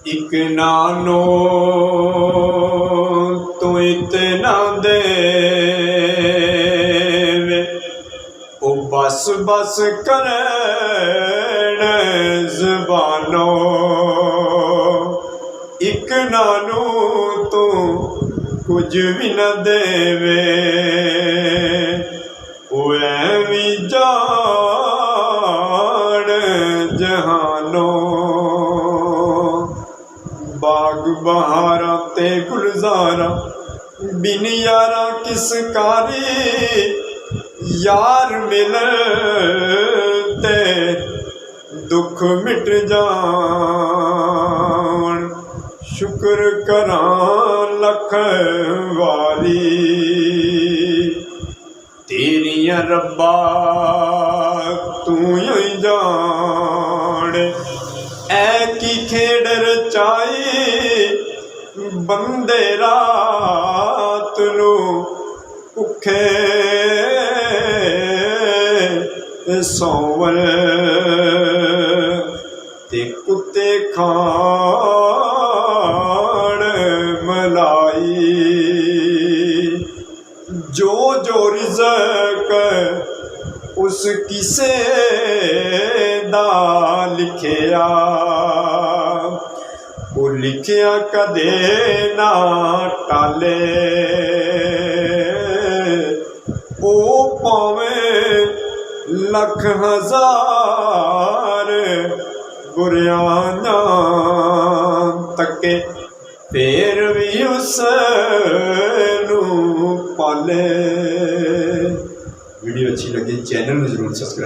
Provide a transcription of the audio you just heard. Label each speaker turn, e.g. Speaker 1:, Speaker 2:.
Speaker 1: एक नानो तू इतना दे ओ बस बस कर ज़बानो। एक नानो तू कुछ भी न देवे ओ ऐवी जान जहानो। बाग बहारा ते गुलजारा बिन यारा किस कारी यार मिल ते दुख मिट जान। शुक्र करां लख वाली तेरियां रब्बा तू ही जान। ऐ की खेड़ रचाई बंदे रात नू भुखे सौवन ते कुत्ते खाण मलाई। जो जो रिज़्क़ उस किसे दा लिखिया वो लिखिया कदे ना टाले। ओ भावें लख हजार बुरियां तके फिर भी उस नू पाले। वीडियो अच्छी लगी चैनल में जरूर सब्सक्राइब